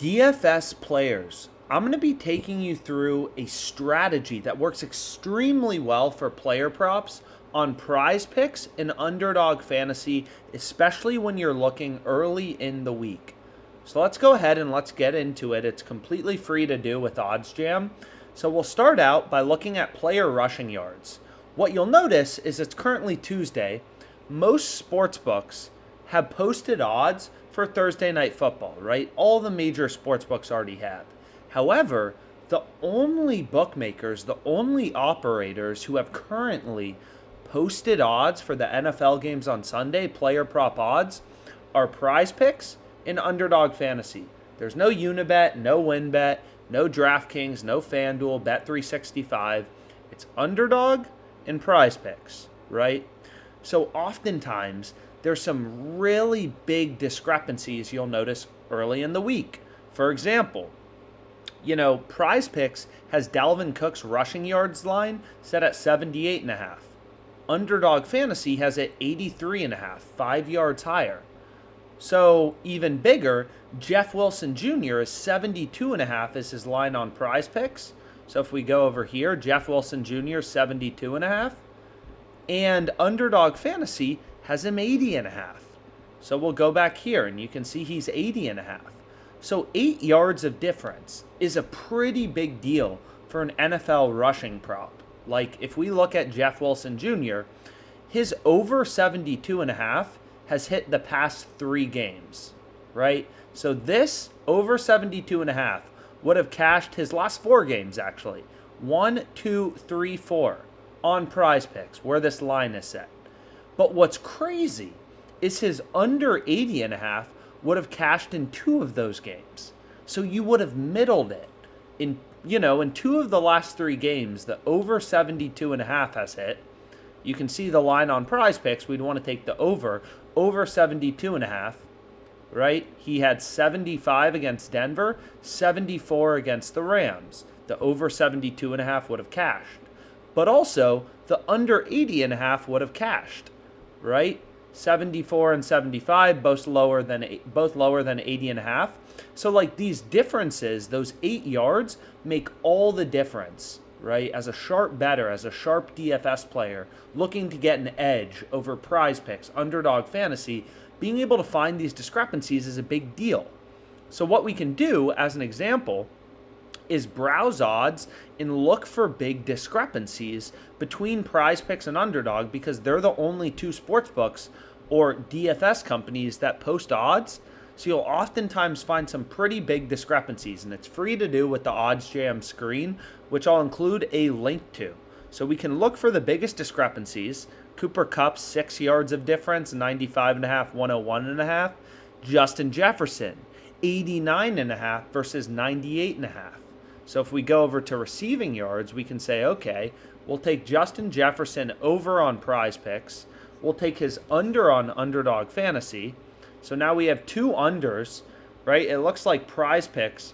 DFS players, I'm going to be taking you through a strategy that works extremely well for player props on PrizePicks and Underdog Fantasy, especially when you're looking early in the week. So let's go ahead and let's get into it. It's completely free to do with OddsJam. So we'll start out by looking at player rushing yards. What you'll notice is it's currently Tuesday. Most sportsbooks have posted odds for Thursday Night Football, right? All the major sportsbooks already have. However, the only bookmakers, the only operators who have currently posted odds for the NFL games on Sunday, player prop odds, are PrizePicks and Underdog Fantasy. There's no Unibet, no WinBet, no DraftKings, no FanDuel, Bet365. It's Underdog and PrizePicks, right? So oftentimes, there's some really big discrepancies you'll notice early in the week. For example, PrizePicks has Dalvin Cook's rushing yards line set at 78.5. Underdog Fantasy has it 83.5, 5 yards higher. So even bigger, Jeff Wilson Jr. is 72.5 is his line on PrizePicks. So if we go over here, Jeff Wilson Jr. 72.5. And Underdog Fantasy has him 80.5. So we'll go back here and you can see he's 80.5. So 8 yards of difference is a pretty big deal for an NFL rushing prop. Like if we look at Jeff Wilson Jr., his over 72.5 has hit the past 3 games, right? So this over 72.5 would have cashed his last 4 games actually. 1, 2, 3, 4 on PrizePicks where this line is set. But what's crazy is his under 80.5 would have cashed in 2 of those games. So you would have middled it. In 2 of the last 3 games, the over 72.5 has hit. You can see the line on PrizePicks. We'd want to take the over 72.5, right? He had 75 against Denver, 74 against the Rams. The over 72.5 would have cashed. But also, the under 80.5 would have cashed, right? 74 and 75, both lower than 80.5. So like these differences, those 8 yards make all the difference, right? As a sharp bettor, as a sharp DFS player, looking to get an edge over PrizePicks, Underdog Fantasy, being able to find these discrepancies is a big deal. So what we can do, as an example, is browse odds and look for big discrepancies between PrizePicks and Underdog because they're the only 2 sportsbooks or DFS companies that post odds. So you'll oftentimes find some pretty big discrepancies, and it's free to do with the OddsJam screen, which I'll include a link to. So we can look for the biggest discrepancies. Cooper Kupp, 6 yards of difference, 95.5, 101.5. Justin Jefferson, 89.5 versus 98.5. So if we go over to receiving yards, we can say, okay, we'll take Justin Jefferson over on PrizePicks. We'll take his under on Underdog Fantasy. So now we have 2 unders, right? It looks like PrizePicks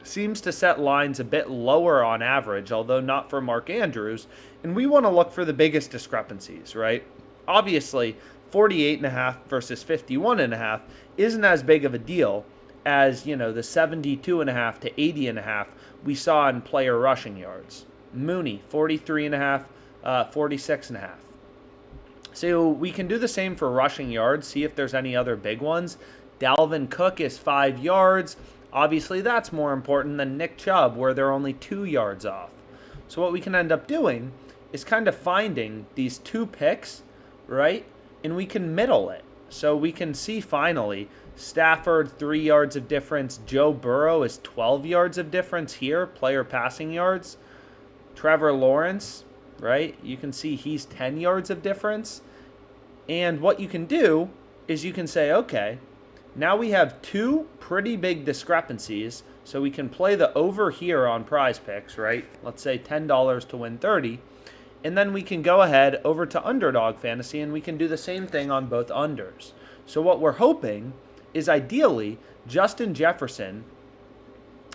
seems to set lines a bit lower on average, although not for Mark Andrews. And we want to look for the biggest discrepancies, right? Obviously, 48.5 versus 51.5 isn't as big of a deal as, the 72.5 to 80.5 we saw in player rushing yards. Mooney, 43.5, 46.5. So we can do the same for rushing yards, see if there's any other big ones. Dalvin Cook is 5 yards. Obviously, that's more important than Nick Chubb, where they're only 2 yards off. So what we can end up doing is kind of finding these 2 picks, right? And we can middle it. So we can see finally Stafford, 3 yards of difference. Joe Burrow is 12 yards of difference here, player passing yards. Trevor Lawrence, right? You can see he's 10 yards of difference. And what you can do is you can say, okay, now we have 2 pretty big discrepancies. So we can play the over here on PrizePicks, right? Let's say $10 to win 30. And then we can go ahead over to Underdog Fantasy and we can do the same thing on both unders. So what we're hoping is ideally Justin Jefferson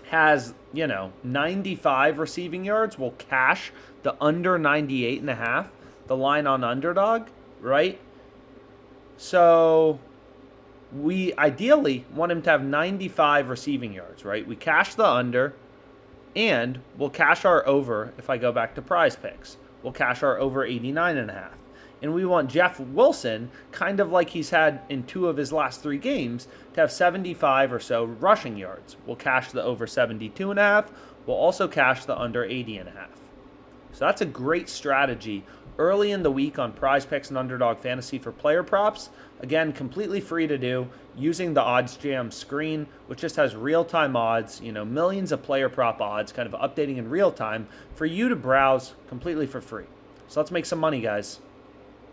has, 95 receiving yards, will cash the under 98.5, the line on Underdog, right? So we ideally want him to have 95 receiving yards, right? We cash the under, and we'll cash our over. If I go back to PrizePicks, we'll cash our over 89.5. And we want Jeff Wilson, kind of like he's had in 2 of his last 3 games, to have 75 or so rushing yards. We'll cash the over 72.5. We'll also cash the under 80.5. So that's a great strategy early in the week on PrizePicks and Underdog Fantasy for player props. Again, completely free to do using the OddsJam screen, which just has real-time odds, millions of player prop odds kind of updating in real time for you to browse completely for free. So let's make some money, guys.